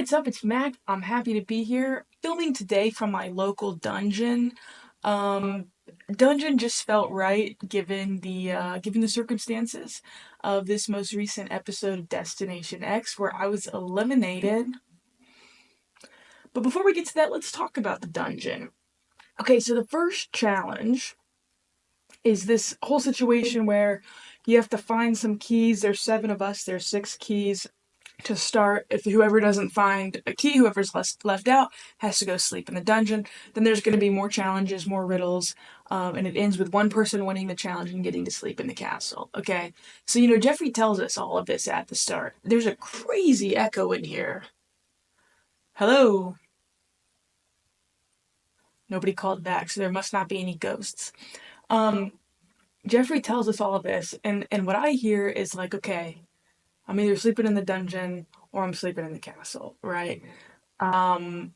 what's up? It's Mac. I'm happy to be here. Filming today from my local dungeon. Um, Dungeon just felt right given the circumstances of this most recent episode of Destination X, where I was eliminated. But before we get to that, let's talk about the dungeon. Okay, so the first challenge is this whole situation where you have to find some keys. There's seven of us. There's six keys to start. If whoever doesn't find a key, whoever's left out, has to go sleep in the dungeon. Then there's going to be more challenges, more riddles, and it ends with one person winning the challenge and getting to sleep in the castle. Okay, so Jeffrey tells us all of this at the start. There's a crazy echo in here. Hello. Nobody called back, so there must not be any ghosts. Um, Jeffrey tells us all of this, and what I hear is like, okay, I'm either sleeping in the dungeon or I'm sleeping in the castle, right? Um,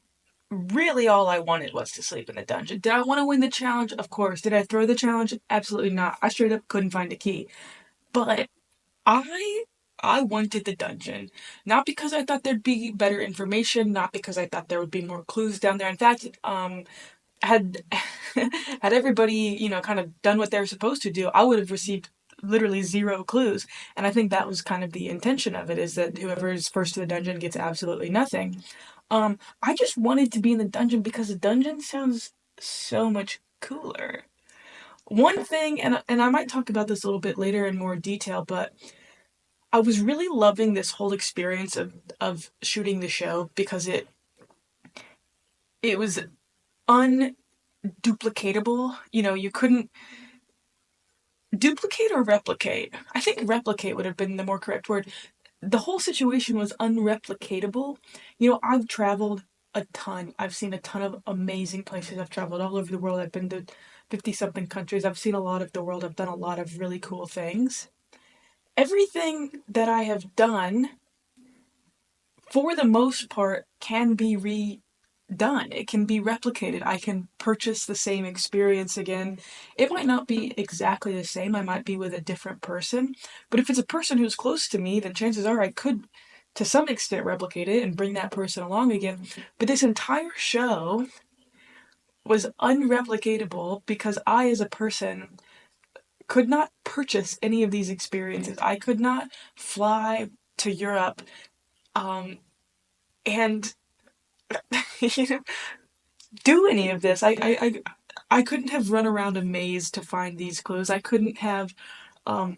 Really all I wanted was to sleep in the dungeon. Did I want to win the challenge? Of course. Did I throw the challenge? Absolutely not. I straight up couldn't find a key. But I I wanted the dungeon. Not because I thought there'd be better information, not because I thought there would be more clues down there. In fact, had had everybody, kind of done what they were supposed to do, I would have received literally zero clues. And I think that was kind of the intention of it, is that whoever is first to the dungeon gets absolutely nothing. I just wanted to be in the dungeon because the dungeon sounds so much cooler. One thing, and I might talk about this a little bit later in more detail, but I was really loving this whole experience of shooting the show because it was unduplicatable. You couldn't duplicate or replicate. I think replicate would have been the more correct word. The whole situation was unreplicatable. I've traveled a ton. I've seen a ton of amazing places. I've traveled all over the world. I've been to 50 something countries. I've seen a lot of the world. I've done a lot of really cool things. Everything that I have done, for the most part, can be redone. It can be replicated. I can purchase the same experience again. It might not be exactly the same. I might be with a different person. But if it's a person who's close to me, then chances are I could, to some extent, replicate it and bring that person along again. But this entire show was unreplicatable because I, as a person, could not purchase any of these experiences. I could not fly to Europe and you know, do any of this. I couldn't have run around a maze to find these clues. I couldn't have um,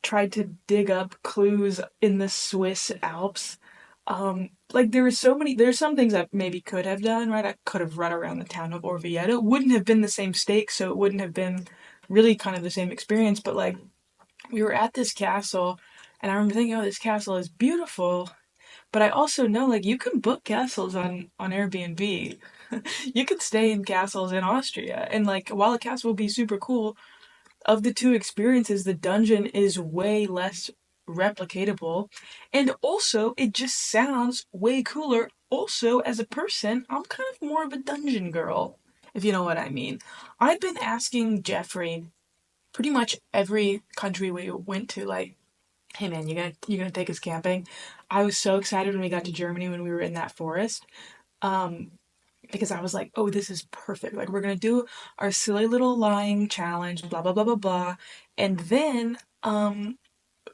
tried to dig up clues in the Swiss Alps. Like there's some things I maybe could have done, right? I could have run around the town of Orvieto. It wouldn't have been the same stakes, so it wouldn't have been really kind of the same experience. But like, we were at this castle, and I remember thinking, oh, this castle is beautiful. But I also know, like, you can book castles on Airbnb. You could stay in castles in Austria. And like, while a castle would be super cool, of the two experiences, the dungeon is way less replicatable. And also, it just sounds way cooler. Also, as a person, I'm kind of more of a dungeon girl, if you know what I mean. I've been asking Jeffrey pretty much every country we went to, like, hey man, you gonna take us camping? I was so excited when we got to Germany when we were in that forest. Um, because I was like, oh, this is perfect. Like, we're gonna do our silly little lying challenge, blah blah blah blah blah, and then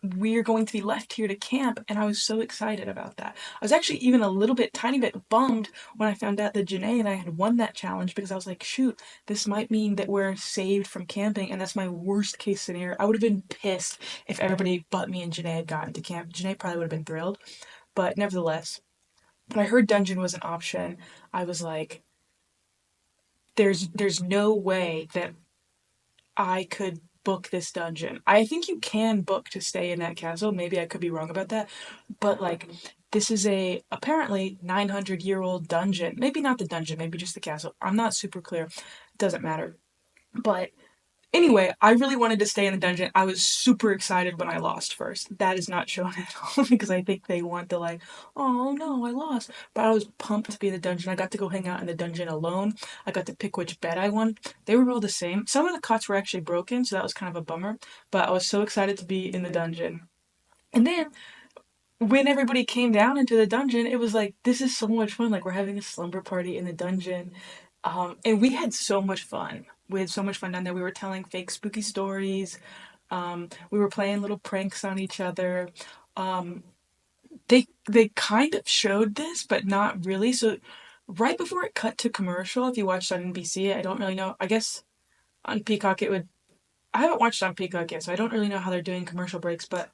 we're going to be left here to camp, and I was so excited about that. I was actually even a little bit, tiny bit bummed when I found out that Janae and I had won that challenge, because I was like, shoot, this might mean that we're saved from camping, and that's my worst case scenario. I would have been pissed if everybody but me and Janae had gotten to camp. Janae probably would have been thrilled, but nevertheless, when I heard dungeon was an option, I was like, there's no way that I could book this dungeon. I think you can book to stay in that castle. Maybe I could be wrong about that. But like, this is a apparently 900-year-old dungeon. Maybe not the dungeon, maybe just the castle. I'm not super clear. It doesn't matter. But anyway, I really wanted to stay in the dungeon. I was super excited when I lost first. That is not shown at all because I think they want to like, oh no, I lost. But I was pumped to be in the dungeon. I got to go hang out in the dungeon alone. I got to pick which bed I want. They were all the same. Some of the cots were actually broken, so that was kind of a bummer. But I was so excited to be in the dungeon. And then when everybody came down into the dungeon, it was like, this is so much fun. Like, we're having a slumber party in the dungeon. And we had so much fun. We had so much fun down there. We were telling fake spooky stories. We were playing little pranks on each other. Um, they kind of showed this, but not really. So right before it cut to commercial, if you watched on NBC, I don't really know. I guess on Peacock it would. I haven't watched on Peacock yet, so I don't really know how they're doing commercial breaks. But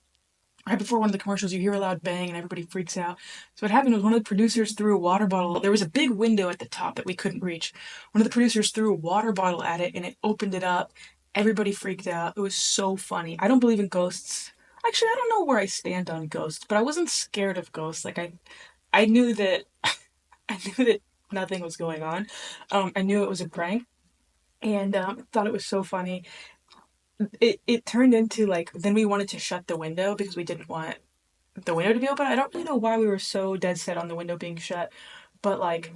right before one of the commercials, you hear a loud bang and everybody freaks out. So what happened was one of the producers threw a water bottle. There was a big window at the top that we couldn't reach. One of the producers threw a water bottle at it and it opened it up. Everybody freaked out. It was so funny. I don't believe in ghosts. Actually, I don't know where I stand on ghosts, but I wasn't scared of ghosts. Like I knew that I knew that nothing was going on. I knew it was a prank, and thought it was so funny. It turned into like then we wanted to shut the window because we didn't want the window to be open. I don't really know why we were so dead set on the window being shut, but like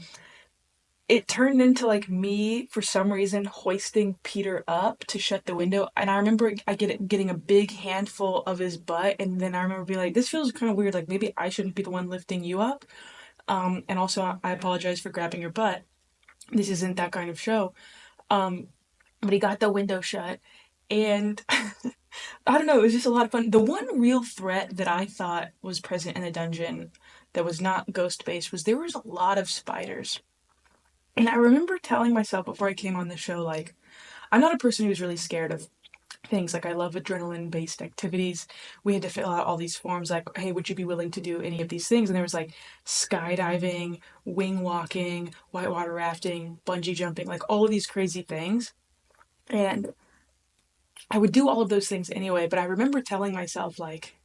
it turned into like me for some reason hoisting Peter up to shut the window. And I remember getting a big handful of his butt, and then I remember being like, "This feels kind of weird. Like maybe I shouldn't be the one lifting you up." And also I apologize for grabbing your butt. This isn't that kind of show. Um, but he got the window shut, and I don't know, it was just a lot of fun. The one real threat that I thought was present in the dungeon that was not ghost based was there was a lot of spiders. And I remember telling myself before I came on the show, like, I'm not a person who's really scared of things. Like, I love adrenaline based activities. We had to fill out all these forms, like, hey, would you be willing to do any of these things? And there was like skydiving, wing walking, whitewater rafting, bungee jumping, like all of these crazy things. And I would do all of those things anyway, but I remember telling myself, like,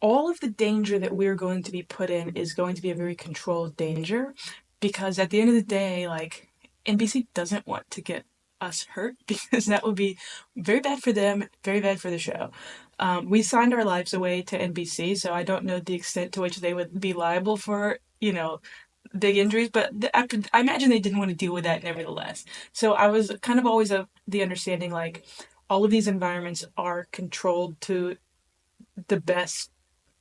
all of the danger that we're going to be put in is going to be a very controlled danger because at the end of the day, like, NBC doesn't want to get us hurt because that would be very bad for them, very bad for the show. We signed our lives away to NBC, so I don't know the extent to which they would be liable for, big injuries, but I imagine they didn't want to deal with that nevertheless. So I was kind of always of the understanding, like, all of these environments are controlled to the best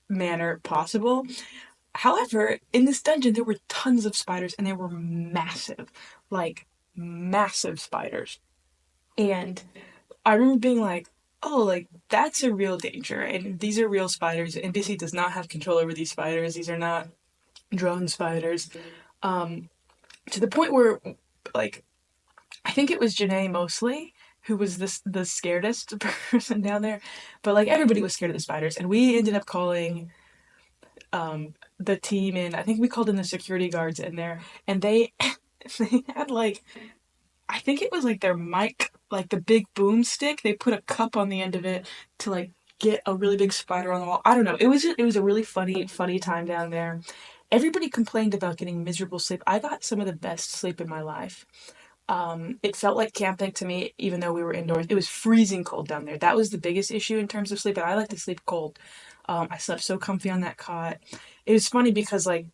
manner possible. However, in this dungeon, there were tons of spiders and they were massive, like massive spiders. And I remember being like, oh, like that's a real danger. And these are real spiders. NBC does not have control over these spiders. These are not drone spiders. Um, to the point where, like, I think it was Janae mostly who was the scaredest person down there. But like everybody was scared of the spiders. And we ended up calling the team in. I think we called in the security guards in there, and they they had like I think it was like their mic, like the big boomstick. They put a cup on the end of it to like get a really big spider on the wall. I don't know. It was a really funny time down there. Everybody complained about getting miserable sleep. I got some of the best sleep in my life. It felt like camping to me, even though we were indoors. It was freezing cold down there. That was the biggest issue in terms of sleep, and I like to sleep cold. I slept so comfy on that cot. It was funny because, like,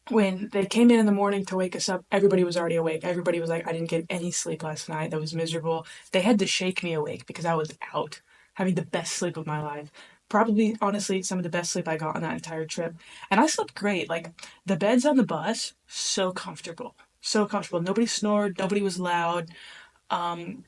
when they came in the morning to wake us up, everybody was already awake. Everybody was like, I didn't get any sleep last night. That was miserable. They had to shake me awake because I was out, having the best sleep of my life. Probably, honestly, some of the best sleep I got on that entire trip. And I slept great. Like, the beds on the bus, so comfortable. So comfortable. Nobody snored, nobody was loud. Um,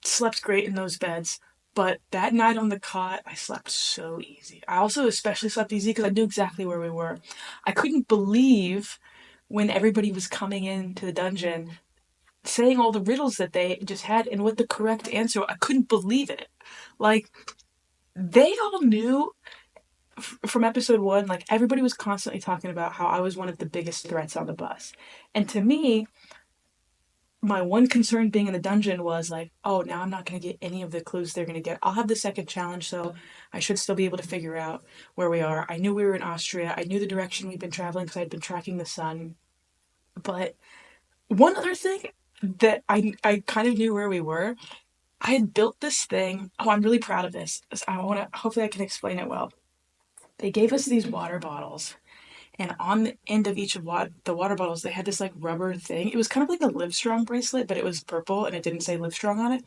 Slept great in those beds. But that night on the cot, I slept so easy. I also especially slept easy because I knew exactly where we were. I couldn't believe when everybody was coming into the dungeon saying all the riddles that they just had and what the correct answer. I couldn't believe it. Like, they all knew from episode one, like everybody was constantly talking about how I was one of the biggest threats on the bus. And to me, my one concern being in the dungeon was like, oh, now I'm not going to get any of the clues they're going to get. I'll have the second challenge, so I should still be able to figure out where we are. I knew we were in Austria. I knew the direction we'd been traveling because I'd been tracking the sun. But one other thing that I kind of knew where we were, I had built this thing. Oh, I'm really proud of this. I want to, hopefully I can explain it well. They gave us these water bottles, and on the end of each of the water bottles, they had this like rubber thing. It was kind of like a Livestrong bracelet, but it was purple and it didn't say Livestrong on it.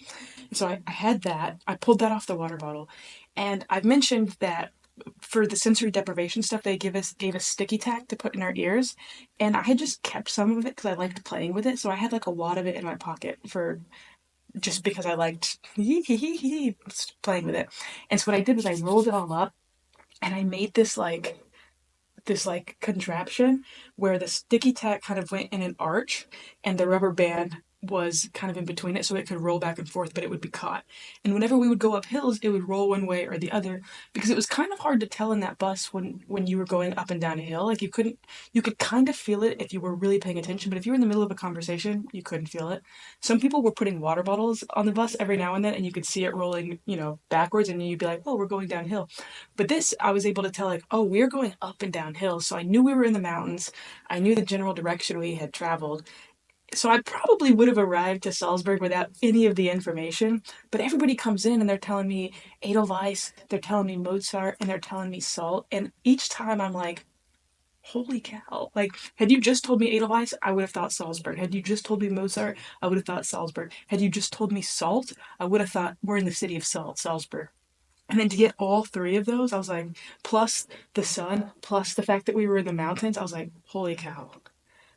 And so I had that. I pulled that off the water bottle. And I've mentioned that for the sensory deprivation stuff, they gave us sticky tack to put in our ears, and I had just kept some of it because I liked playing with it. So I had like a wad of it in my pocket for just because I liked playing with it. And so what I did was I rolled it all up and I made this contraption where the sticky tack kind of went in an arch and the rubber band was kind of in between it so it could roll back and forth, but it would be caught. And whenever we would go up hills, it would roll one way or the other because it was kind of hard to tell in that bus when you were going up and down a hill. Like you could kind of feel it if you were really paying attention, but if you were in the middle of a conversation, you couldn't feel it. Some people were putting water bottles on the bus every now and then and you could see it rolling, backwards and you'd be like, "Oh, we're going downhill." But this, I was able to tell, like, oh, we're going up and down hills. So I knew we were in the mountains. I knew the general direction we had traveled. So I probably would have arrived to Salzburg without any of the information. But everybody comes in and they're telling me Edelweiss, they're telling me Mozart, and they're telling me Salt. And each time I'm like, holy cow. Like, had you just told me Edelweiss, I would have thought Salzburg. Had you just told me Mozart, I would have thought Salzburg. Had you just told me Salt, I would have thought we're in the city of Salt, Salzburg. And then to get all three of those, I was like, plus the sun, plus the fact that we were in the mountains, I was like, holy cow.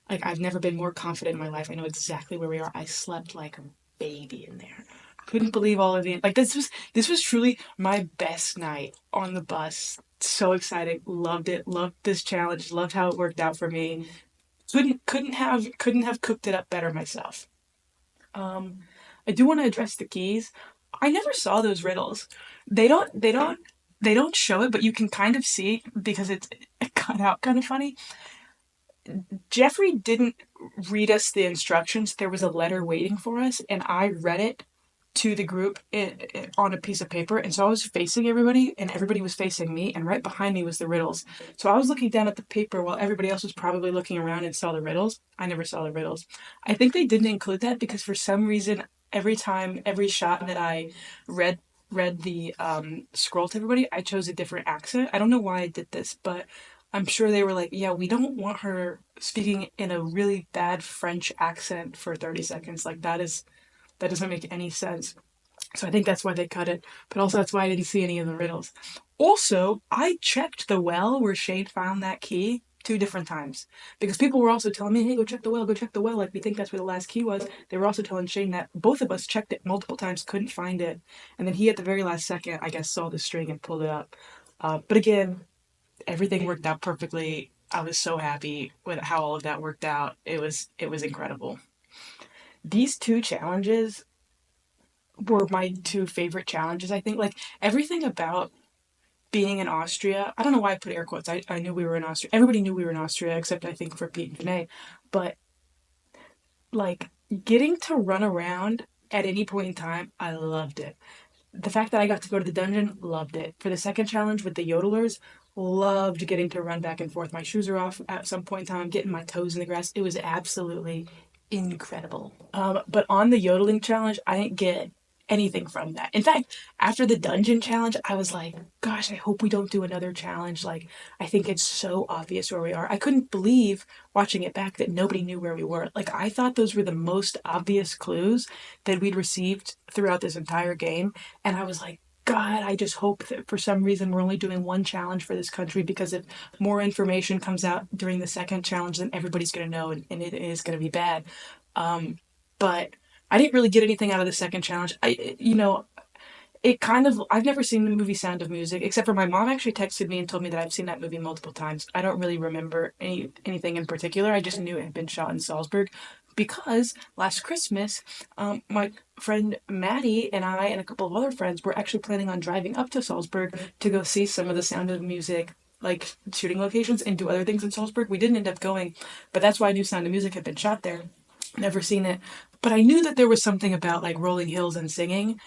Like, I've never been more confident in my life. I know exactly where we are. I slept like a baby in there. Couldn't believe all of the, like, this was truly my best night on the bus. So excited. Loved it. Loved this challenge. Loved how it worked out for me. Couldn't have cooked it up better myself. Um, I do want to address the keys. I never saw those riddles. They don't show it, but you can kind of see because it's cut out kind of funny. Jeffrey didn't read us the instructions. There was a letter waiting for us, and I read it to the group on a piece of paper. And so I was facing everybody, and everybody was facing me, and right behind me was the riddles. So I was looking down at the paper while everybody else was probably looking around and saw the riddles. I never saw the riddles. I think they didn't include that because for some reason, every time, every shot that I read the scroll to everybody, I chose a different accent. I don't know why I did this, but I'm sure they were like, yeah, we don't want her speaking in a really bad French accent for 30 seconds. Like that doesn't make any sense. So I think that's why they cut it. But also that's why I didn't see any of the riddles. Also, I checked the well where Shade found that key two different times. Because people were also telling me, hey, go check the well, go check the well. Like we think that's where the last key was. They were also telling Shane that both of us checked it multiple times, couldn't find it. And then he at the very last second, I guess, saw the string and pulled it up. But again, everything worked out perfectly. I was so happy with how all of that worked out. It was incredible. These two challenges were my two favorite challenges. I think like everything about being in Austria. I don't know why I put air quotes. I knew we were in Austria. Everybody knew we were in Austria except I think for Pete and Janae. But like getting to run around at any point in time, I loved it. The fact that I got to go to the dungeon, loved it. For the second challenge with the yodelers, loved getting to run back and forth. My shoes are off at some point in time, getting my toes in the grass. It was absolutely incredible. But on the yodeling challenge, I didn't get anything from that. In fact, after the dungeon challenge, I was like, gosh, I hope we don't do another challenge. Like, I think it's so obvious where we are. I couldn't believe watching it back that nobody knew where we were. Like, I thought those were the most obvious clues that we'd received throughout this entire game. And I was like, God, I just hope that for some reason we're only doing one challenge for this country because if more information comes out during the second challenge, then everybody's going to know and it is going to be bad. But I didn't really get anything out of the second challenge. It kind of, I've never seen the movie Sound of Music, except for my mom actually texted me and told me that I've seen that movie multiple times. I don't really remember anything in particular. I just knew it had been shot in Salzburg because last Christmas, my friend Maddie and I and a couple of other friends were actually planning on driving up to Salzburg to go see some of the Sound of Music like shooting locations and do other things in Salzburg. We didn't end up going, but that's why I knew Sound of Music had been shot there. Never seen it, but I knew that there was something about like rolling hills and singing.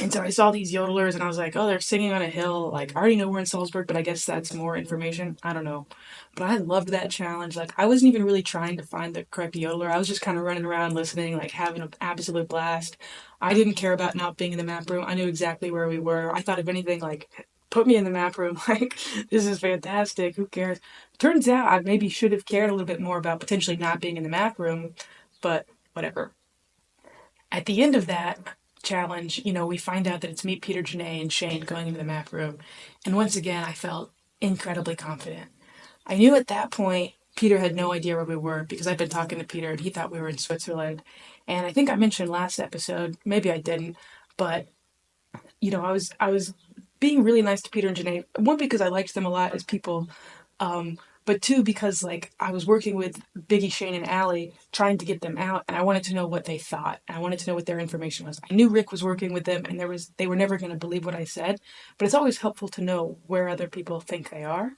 And so I saw these yodelers and I was like, oh, they're singing on a hill. Like, I already know we're in Salzburg, but I guess that's more information. I don't know. But I loved that challenge. Like, I wasn't even really trying to find the correct yodeler. I was just kind of running around listening, like having an absolute blast. I didn't care about not being in the map room. I knew exactly where we were. I thought, if anything, like, put me in the map room. Like, this is fantastic. Who cares? Turns out I maybe should have cared a little bit more about potentially not being in the map room, but whatever. At the end of that, challenge, we find out that it's me, Peter, Janae, and Shane going into the map room. And once again, I felt incredibly confident. I knew at that point Peter had no idea where we were because I'd been talking to Peter and he thought we were in Switzerland. And I think I mentioned last episode, maybe I didn't, but I was being really nice to Peter and Janae. One, because I liked them a lot as people, but two, because like I was working with Biggy, Shane, and Allie trying to get them out, and I wanted to know what they thought. I wanted to know what their information was. I knew Rick was working with them, and they were never going to believe what I said. But it's always helpful to know where other people think they are.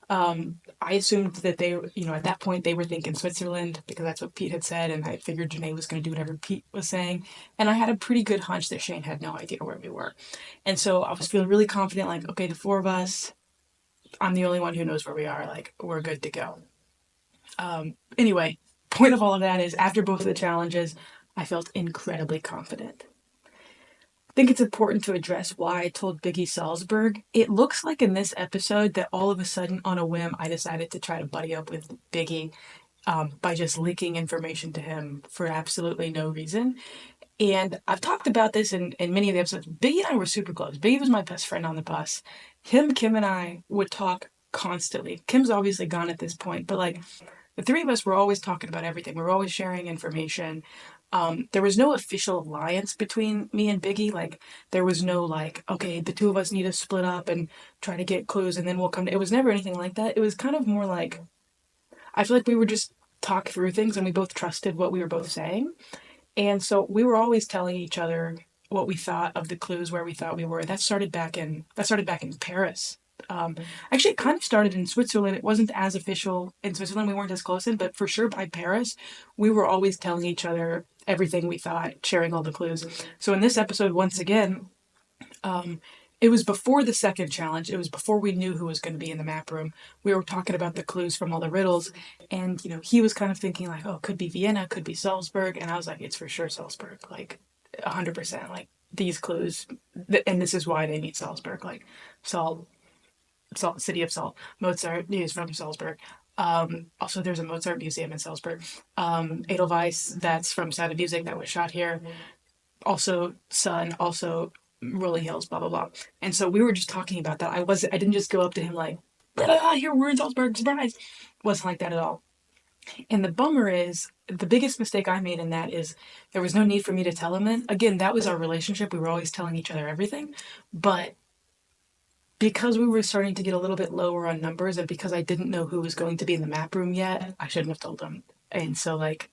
I assumed that at that point they were thinking Switzerland because that's what Pete had said, and I figured Janae was going to do whatever Pete was saying. And I had a pretty good hunch that Shane had no idea where we were. And so I was feeling really confident, like, okay, the four of us, I'm the only one who knows where we are. Like, we're good to go. Anyway, point of all of that is after both of the challenges, I felt incredibly confident. I think it's important to address why I told Biggie Salzberg. It looks like in this episode that all of a sudden, on a whim, I decided to try to buddy up with Biggie by just leaking information to him for absolutely no reason. And I've talked about this in many of the episodes. Biggie and I were super close. Biggie was my best friend on the bus. Kim, and I would talk constantly. Kim's obviously gone at this point, but like the three of us were always talking about everything. We were always sharing information. There was no official alliance between me and Biggie. Like, there was no, like, okay, the two of us need to split up and try to get clues and then we'll come to. It was never anything like that. It was kind of more like, I feel like we were just talk through things and we both trusted what we were both saying. And so we were always telling each other what we thought of the clues, where we thought we were. That started back in Paris. Actually, it kind of started in Switzerland. It wasn't as official in Switzerland. We weren't as close in, but for sure by Paris, we were always telling each other everything we thought, sharing all the clues. So in this episode, once again, it was before the second challenge. It was before we knew who was going to be in the map room. We were talking about the clues from all the riddles, and he was kind of thinking like, "Oh, could be Vienna, could be Salzburg," and I was like, "It's for sure Salzburg, like 100%. Like these clues, and this is why they need Salzburg. Like Salt, Salt, City of Salt. Mozart is from Salzburg. Also, there's a Mozart museum in Salzburg. Edelweiss, that's from Sound of Music, that was shot here. Also, Sun. Also, Rolling Hills. Blah blah blah. And so we were just talking about that. I didn't just go up to him like, here we're in Salzburg, surprise. It wasn't like that at all. And the bummer is, the biggest mistake I made in that is there was no need for me to tell him then. Again, that was our relationship. We were always telling each other everything. But because we were starting to get a little bit lower on numbers and because I didn't know who was going to be in the map room yet, I shouldn't have told him. And so like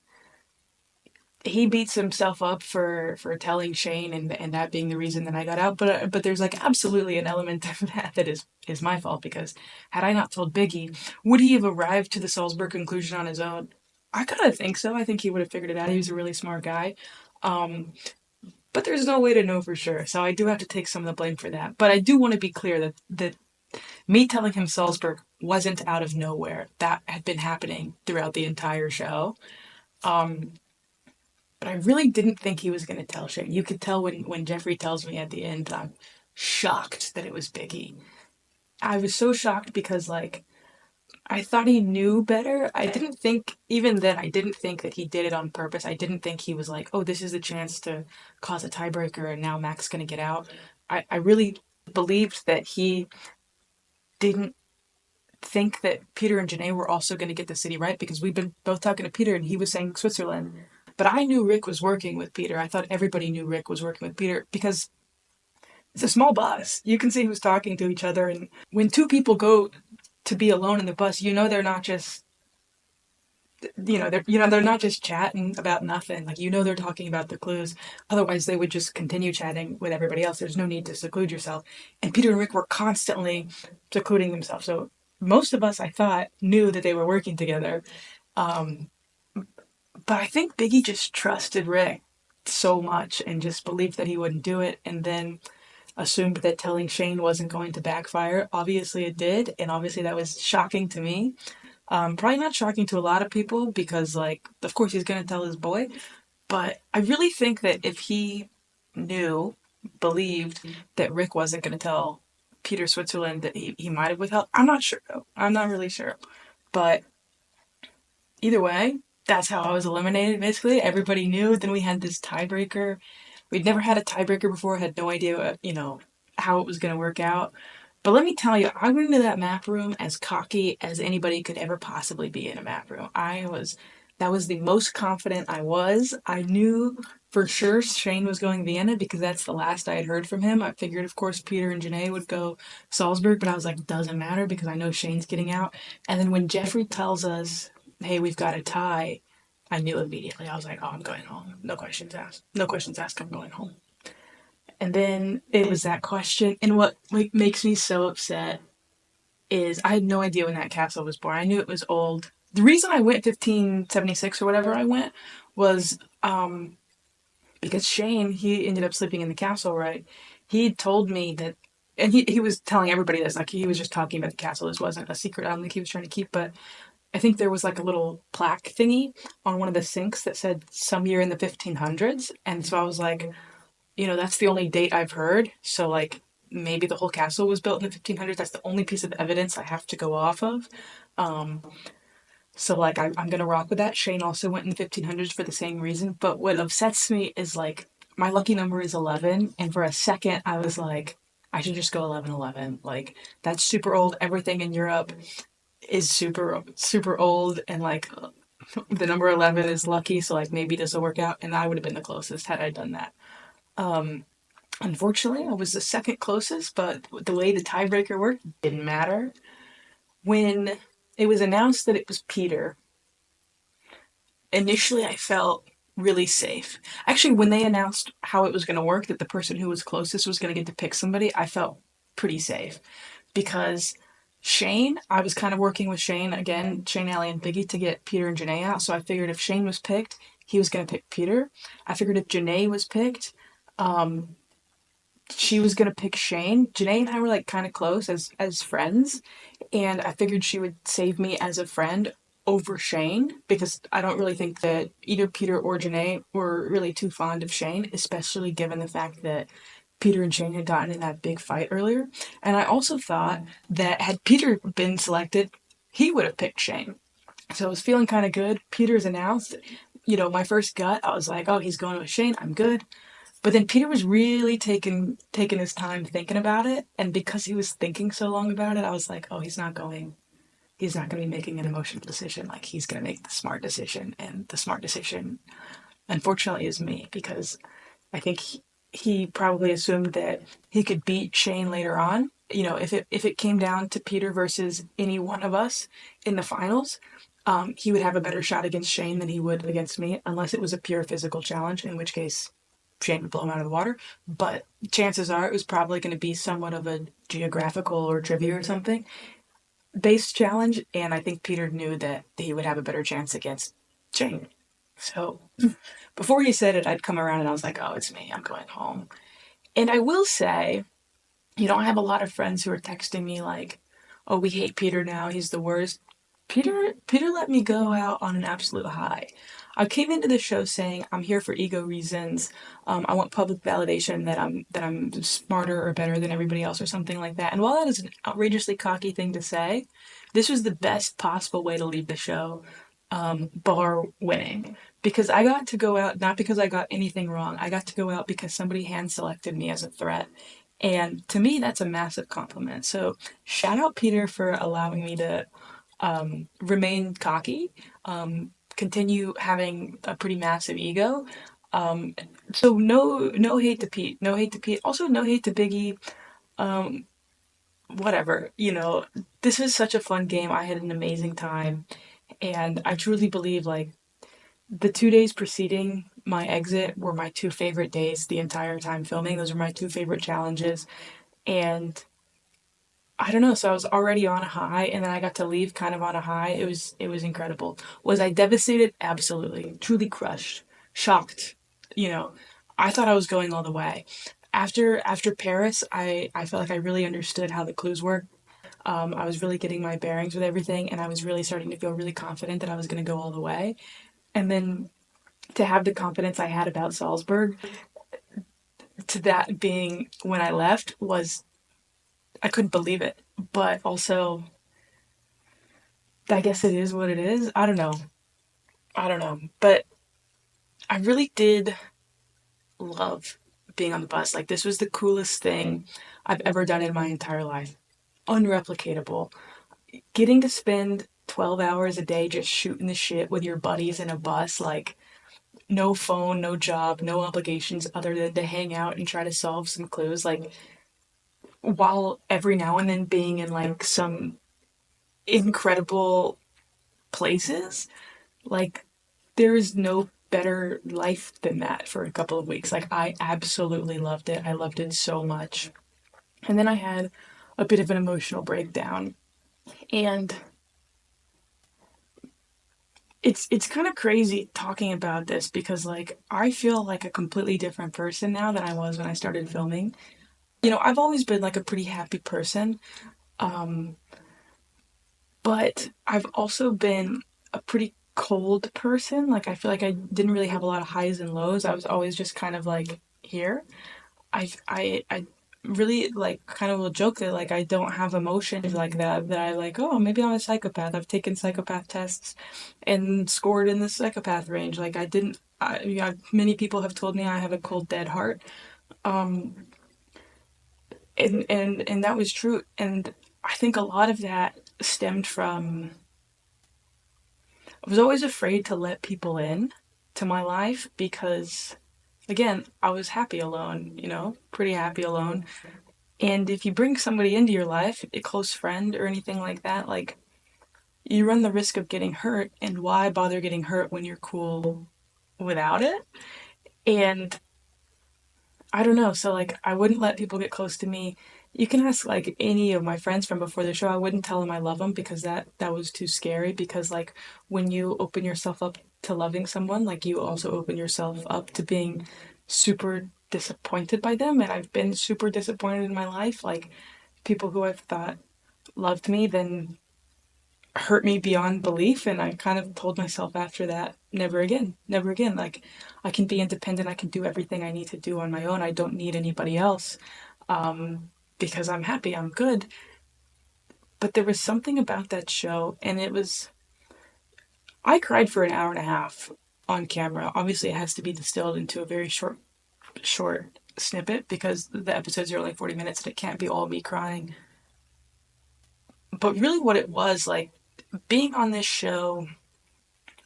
he beats himself up for telling Shane and that being the reason that I got out. But there's like absolutely an element of that is my fault because had I not told Biggie, would he have arrived to the Salzburg conclusion on his own? I kind of think so. I think he would have figured it out. He was a really smart guy. But there's no way to know for sure. So I do have to take some of the blame for that. But I do want to be clear that me telling him Salzburg wasn't out of nowhere. That had been happening throughout the entire show. But I really didn't think he was going to tell Shane. You could tell when Jeffrey tells me at the end that I'm shocked that it was Biggie. I was so shocked because, like, I thought he knew better. I didn't think, even then, I didn't think that he did it on purpose. I didn't think he was like, oh, this is the chance to cause a tiebreaker and now Mac's going to get out. I really believed that he didn't think that Peter and Janae were also going to get the city right because we've been both talking to Peter and he was saying Switzerland. But I knew Rick was working with Peter. I thought everybody knew Rick was working with Peter because it's a small bus. You can see who's talking to each other. And when two people go to be alone in the bus, they're not just they're not just chatting about nothing. Like they're talking about the clues. Otherwise, they would just continue chatting with everybody else. There's no need to seclude yourself. And Peter and Rick were constantly secluding themselves. So most of us, I thought, knew that they were working together. But I think Biggie just trusted Rick so much and just believed that he wouldn't do it, and then assumed that telling Shane wasn't going to backfire. Obviously, it did, and obviously that was shocking to me. Probably not shocking to a lot of people because, like, of course he's going to tell his boy. But I really think that if he knew, believed that Rick wasn't going to tell Peter Switzerland, that he might have withheld. I'm not sure, though. I'm not really sure. But either way, that's how I was eliminated, basically. Everybody knew. Then we had this tiebreaker. We'd never had a tiebreaker before, had no idea, how it was going to work out. But let me tell you, I went into that map room as cocky as anybody could ever possibly be in a map room. That was the most confident I was. I knew for sure Shane was going Vienna because that's the last I had heard from him. I figured, of course, Peter and Janae would go Salzburg, but I was like, doesn't matter because I know Shane's getting out. And then when Jeffrey tells us, hey, we've got a tie, I knew immediately. I was like, oh, I'm going home. No questions asked. No questions asked. I'm going home. And then it was that question. And what makes me so upset is I had no idea when that castle was born. I knew it was old. The reason I went 1576 or whatever I went was because Shane, he ended up sleeping in the castle, right? He told me that, and he was telling everybody this, like he was just talking about the castle. This wasn't a secret I don't think he was trying to keep, but I think there was like a little plaque thingy on one of the sinks that said some year in the 1500s. And so I was like, that's the only date I've heard. So, like, maybe the whole castle was built in the 1500s. That's the only piece of evidence I have to go off of. Um, so, like, I'm going to rock with that. Shane also went in the 1500s for the same reason. But what upsets me is, like, my lucky number is 11. And for a second, I was like, I should just go 1111. Like, that's super old. Everything in Europe is super, super old. And, like, the number 11 is lucky. So, like, maybe this will work out. And I would have been the closest had I done that. Unfortunately, I was the second closest, but the way the tiebreaker worked didn't matter. When it was announced that it was Peter, initially I felt really safe. Actually, when they announced how it was going to work, that the person who was closest was going to get to pick somebody, I felt pretty safe because Shane, I was kind of working with Shane again, Shane, Allie, and Biggy to get Peter and Janae out. So I figured if Shane was picked, he was going to pick Peter. I figured if Janae was picked, she was gonna pick Shane. Janae and I were like kind of close as friends, and I figured she would save me as a friend over Shane because I don't really think that either Peter or Janae were really too fond of Shane, especially given the fact that Peter and Shane had gotten in that big fight earlier. And I also thought that had Peter been selected, he would have picked Shane. So I was feeling kind of good. Peter's announced. My first gut, I was like, oh, he's going with Shane. I'm good. But then Peter was really taking his time thinking about it, and because he was thinking so long about it, I was like, oh, he's not going to be making an emotional decision. Like he's going to make the smart decision, and the smart decision, unfortunately, is me because I think he probably assumed that he could beat Shane later on. If it came down to Peter versus any one of us in the finals, he would have a better shot against Shane than he would against me, unless it was a pure physical challenge, in which case Shane would blow him out of the water. But chances are it was probably going to be somewhat of a geographical or trivia or something based challenge, and I think Peter knew that he would have a better chance against Shane. So before he said it, I'd come around and I was like, oh, it's me. I'm going home. And I will say, I have a lot of friends who are texting me like, oh, we hate Peter now. He's the worst. Peter let me go out on an absolute high. I came into the show saying I'm here for ego reasons. I want public validation that I'm smarter or better than everybody else or something like that. And while that is an outrageously cocky thing to say, this was the best possible way to leave the show, bar winning. Because I got to go out not because I got anything wrong. I got to go out because somebody hand selected me as a threat. And to me, that's a massive compliment. So shout out Peter for allowing me to remain cocky, continue having a pretty massive ego. Um, so no hate to Pete, no hate to Pete. Also no hate to Biggie. Whatever, this was such a fun game. I had an amazing time, and I truly believe like the 2 days preceding my exit were my two favorite days the entire time filming. Those were my two favorite challenges, and I don't know. So I was already on a high, and then I got to leave kind of on a high. It was incredible. Was I devastated? Absolutely. Truly crushed, shocked. You know, I thought I was going all the way. After Paris, I felt like I really understood how the clues work. I was really getting my bearings with everything, and I was really starting to feel really confident that I was going to go all the way. And then to have the confidence I had about Salzburg, to that being when I left, was I couldn't believe it. But also, I guess it is what it is. I don't know. I don't know. But I really did love being on the bus. Like, this was the coolest thing I've ever done in my entire life. Unreplicatable. Getting to spend 12 hours a day just shooting the shit with your buddies in a bus, like, no phone, no job, no obligations other than to hang out and try to solve some clues. Like, while every now and then being in like some incredible places, like, there is no better life than that for a couple of weeks. Like, I absolutely loved it. I loved it so much. And then I had a bit of an emotional breakdown. And it's kind of crazy talking about this because like I feel like a completely different person now than I was when I started filming. I've always been like a pretty happy person, um, but I've also been a pretty cold person. Like, I feel like I didn't really have a lot of highs and lows. I was always just kind of like here. I really like kind of will joke that like I don't have emotions like that. That I like, oh, maybe I'm a psychopath. I've taken psychopath tests and scored in the psychopath range. Like, I didn't. Many people have told me I have a cold dead heart. Um, and that was true. And I think a lot of that stemmed from I was always afraid to let people in to my life because, again, I was happy alone, pretty happy alone. And if you bring somebody into your life, a close friend or anything like that, like, you run the risk of getting hurt. And why bother getting hurt when you're cool without it? And I don't know. So, like, I wouldn't let people get close to me. You can ask, like, any of my friends from before the show. I wouldn't tell them I love them because that was too scary. Because, like, when you open yourself up to loving someone, like, you also open yourself up to being super disappointed by them. And I've been super disappointed in my life. Like, people who I've thought loved me then hurt me beyond belief. And I kind of told myself after that, never again, never again. Like, I can be independent. I can do everything I need to do on my own. I don't need anybody else, because I'm happy, I'm good. But there was something about that show, and I cried for an hour and a half on camera. Obviously, it has to be distilled into a very short snippet because the episodes are only 40 minutes and it can't be all me crying. But really, what it was like, being on this show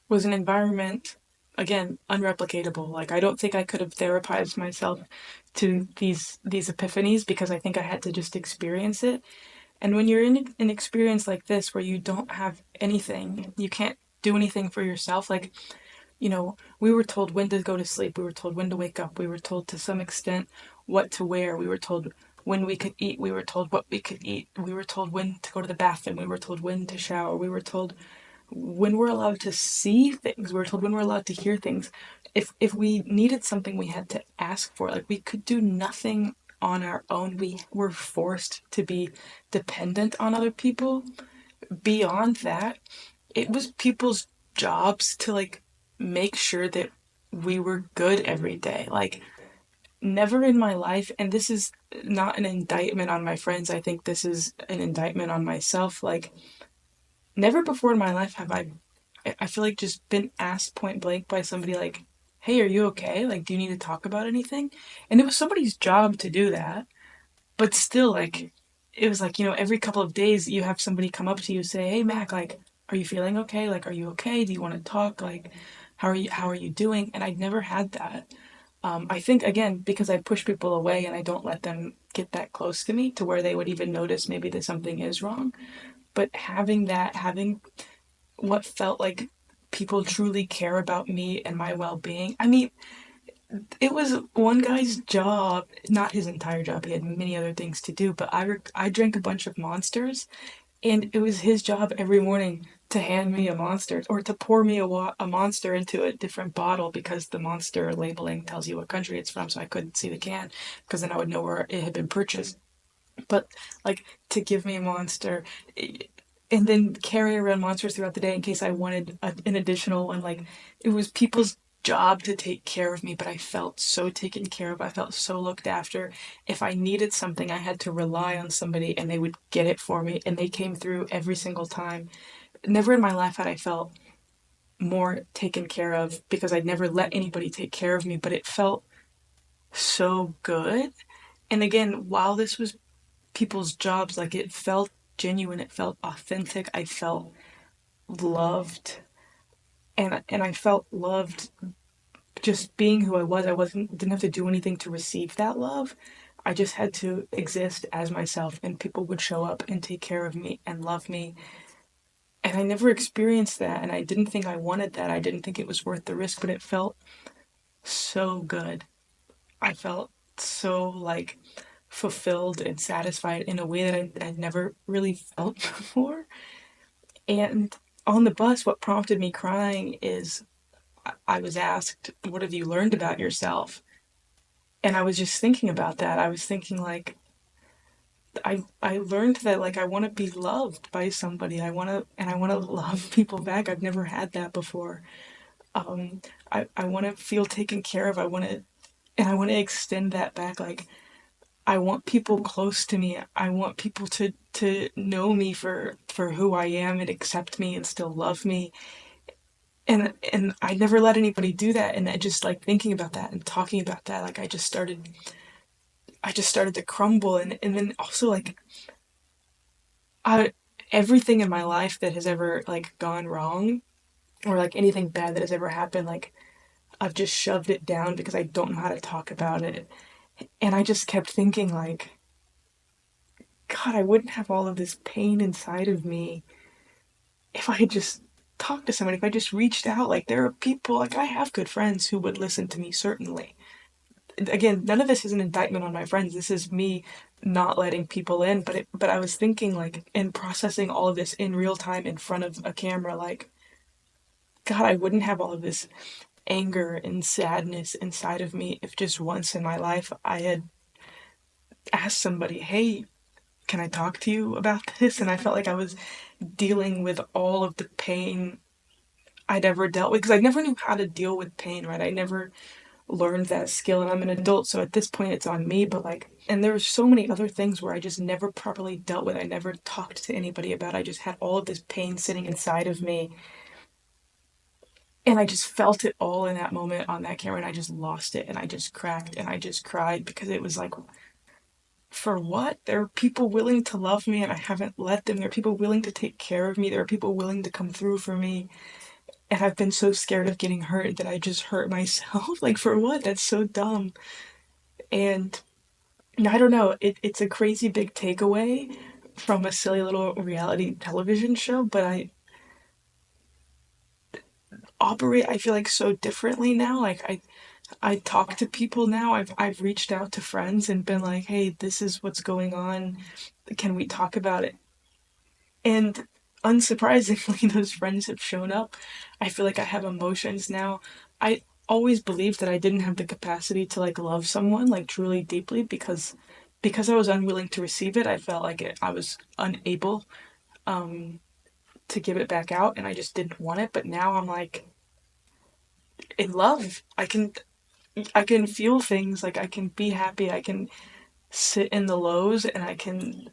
was an environment, again, unreplicatable. Like, I don't think I could have therapized myself to these epiphanies because I think I had to just experience it. And when you're in an experience like this where you don't have anything, you can't do anything for yourself. Like, we were told when to go to sleep, we were told when to wake up, we were told to some extent what to wear, we were told when we could eat, we were told what we could eat, we were told when to go to the bathroom, we were told when to shower, we were told when we're allowed to see things, we were told when we're allowed to hear things. If we needed something, we had to ask for it. Like, we could do nothing on our own. We were forced to be dependent on other people. Beyond that, it was people's jobs to like make sure that we were good every day. Like, never in my life, and this is not an indictment on my friends, I think this is an indictment on myself. Like, never before in my life have I feel like just been asked point blank by somebody like, "Hey, are you okay? Like, do you need to talk about anything?" And it was somebody's job to do that, but still, like, it was like, every couple of days you have somebody come up to you, say, "Hey, Mac, like, are you feeling okay? Like, are you okay? Do you want to talk? Like, how are you doing?" And I'd never had that. I think, again, because I push people away and I don't let them get that close to me to where they would even notice maybe that something is wrong. But having what felt like people truly care about me and my well-being. I mean, it was one guy's job, not his entire job. He had many other things to do, but I drank a bunch of monsters, and it was his job every morning to hand me a monster or to pour me a monster into a different bottle because the monster labeling tells you what country it's from, so I couldn't see the can because then I would know where it had been purchased. But like, to give me a monster, and then carry around monsters throughout the day in case I wanted an additional one. Like, it was people's job to take care of me, but I felt so taken care of. I felt so looked after. If I needed something, I had to rely on somebody and they would get it for me, and they came through every single time. Never in my life had I felt more taken care of because I'd never let anybody take care of me, but it felt so good. And again, while this was people's jobs, like it felt genuine, it felt authentic. I felt loved, and I felt loved just being who I was. I wasn't didn't have to do anything to receive that love. I just had to exist as myself, and people would show up and take care of me and love me. And I never experienced that, and I didn't think I wanted that. I didn't think it was worth the risk, but it felt so good. I felt so like fulfilled and satisfied in a way that I'd never really felt before. And on the bus, what prompted me crying is I was asked, "What have you learned about yourself?" And I was just thinking about that. I was thinking like I learned that like I want to be loved by somebody. I want to love people back. I've never had that before. Um, I want to feel taken care of. I want to extend that back. Like I want people close to me. I want people to know me for who I am and accept me and still love me. And I never let anybody do that. And I just like thinking about that and talking about that, like I just started to crumble. And then also like I everything in my life that has ever like gone wrong or like anything bad that has ever happened, like I've just shoved it down because I don't know how to talk about it. And I just kept thinking like, God, I wouldn't have all of this pain inside of me if I had just talked to somebody, if I just reached out. Like there are people, like I have good friends who would listen to me, certainly. Again, none of this is an indictment on my friends. This is me not letting people in. But I was thinking like in processing all of this in real time in front of a camera, like, God, I wouldn't have all of this anger and sadness inside of me if just once in my life I had asked somebody, hey, can I talk to you about this? And I felt like I was dealing with all of the pain I'd ever dealt with because I never knew how to deal with pain, right? I never learned that skill and I'm an adult, so at this point it's on me, but like, and there were so many other things where I just never properly dealt with. I never talked to anybody about. I just had all of this pain sitting inside of me and I just felt it all in that moment on that camera and I just lost it and I just cracked and I just cried because it was like, for what? There are people willing to love me and I haven't let them. There are people willing to take care of me. There are people willing to come through for me. And I've been so scared of getting hurt that I just hurt myself. Like, for what? That's so dumb. And I don't know. It's a crazy big takeaway from a silly little reality television show, but I operate, I feel like, so differently now. Like, I talk to people now. I've reached out to friends and been like, hey, this is what's going on. Can we talk about it? And unsurprisingly, those friends have shown up. I feel like I have emotions now. I always believed that I didn't have the capacity to like love someone like truly deeply because I was unwilling to receive it. I felt like I was unable to give it back out and I just didn't want it. But now I'm like in love. I can feel things, like I can be happy. I can sit in the lows and I can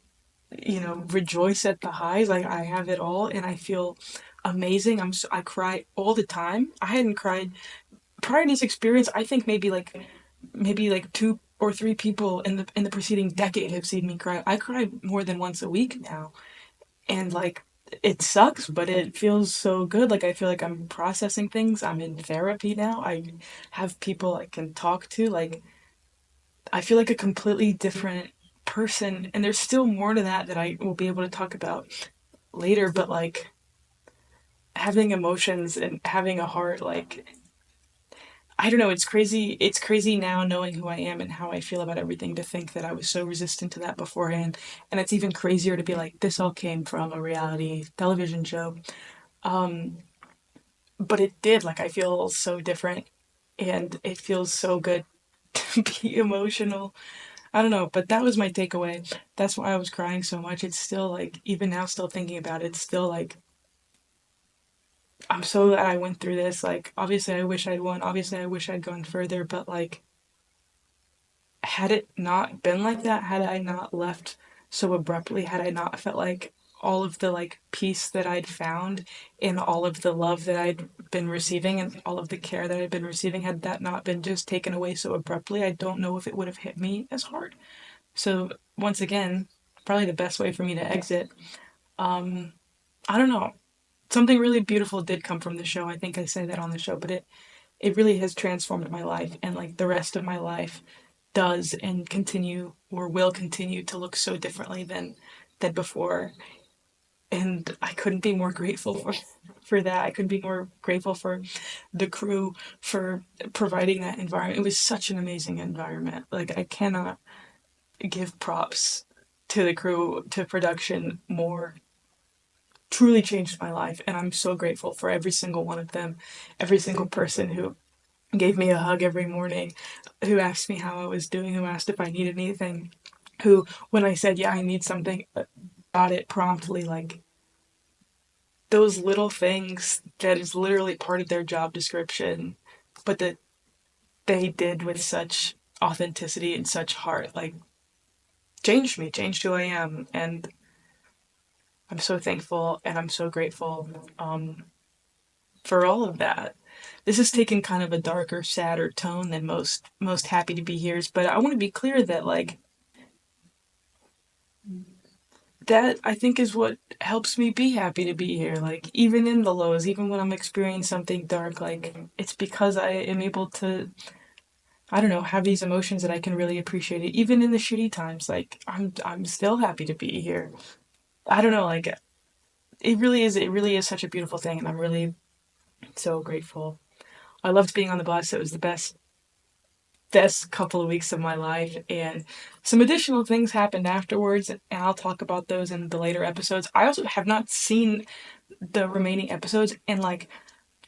rejoice at the highs. Like I have it all and I feel amazing. I cry all the time. I hadn't cried prior to this experience. I think maybe like two or three people in the preceding decade have seen me cry. I cry more than once a week now. And like it sucks, but it feels so good. Like I feel like I'm processing things. I'm in therapy now. I have people I can talk to. Like I feel like a completely different person. And there's still more to that I will be able to talk about later, but like having emotions and having a heart, like I don't know, it's crazy now knowing who I am and how I feel about everything to think that I was so resistant to that beforehand. And it's even crazier to be like, this all came from a reality television show. Um, but it did, like I feel so different and it feels so good to be emotional. I don't know, but that was my takeaway. That's why I was crying so much. It's still like, even now, still thinking about it, it's still like, I'm so glad I went through this. Like, obviously, I wish I'd won. Obviously, I wish I'd gone further. But, like, had it not been like that, had I not left so abruptly, had I not felt like all of the like peace that I'd found in all of the love that I'd been receiving and all of the care that I'd been receiving, had that not been just taken away so abruptly, I don't know if it would have hit me as hard. So once again, probably the best way for me to exit. I don't know. Something really beautiful did come from the show. I think I say that on the show, but it really has transformed my life, and like the rest of my life does and continue or will continue to look so differently than before. And I couldn't be more grateful for that. I couldn't be more grateful for the crew for providing that environment. It was such an amazing environment. Like I cannot give props to the crew, to production more. Truly changed my life, and I'm so grateful for every single one of them, every single person who gave me a hug every morning, who asked me how I was doing, who asked if I needed anything, who, when I said, yeah, I need something, got it promptly. Like those little things that is literally part of their job description, but that they did with such authenticity and such heart, like changed me, changed who I am. And I'm so thankful and I'm so grateful for all of that. This has taken kind of a darker, sadder tone than most happy to be here's, but I want to be clear that like that I think is what helps me be happy to be here. Like even in the lows, even when I'm experiencing something dark, like it's because I am able to, I don't know, have these emotions that I can really appreciate it. Even in the shitty times, like I'm still happy to be here. I don't know, like it really is such a beautiful thing, and I'm really so grateful. I loved being on the bus. It was the best couple of weeks of my life, and some additional things happened afterwards, and I'll talk about those in the later episodes. I also have not seen the remaining episodes, and like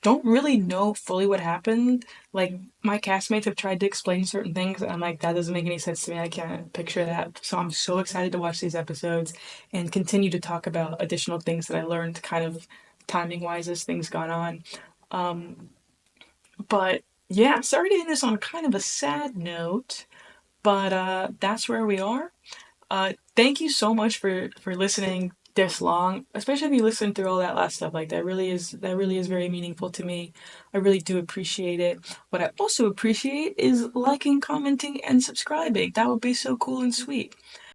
don't really know fully what happened. Like my castmates have tried to explain certain things, and I'm like, that doesn't make any sense to me. I can't picture that. So I'm so excited to watch these episodes and continue to talk about additional things that I learned kind of timing wise as things gone on. But yeah, sorry to end this on kind of a sad note, but that's where we are. Thank you so much for listening this long, especially if you listened through all that last stuff. Like that really is very meaningful to me. I really do appreciate it. What I also appreciate is liking, commenting, and subscribing. That would be so cool and sweet.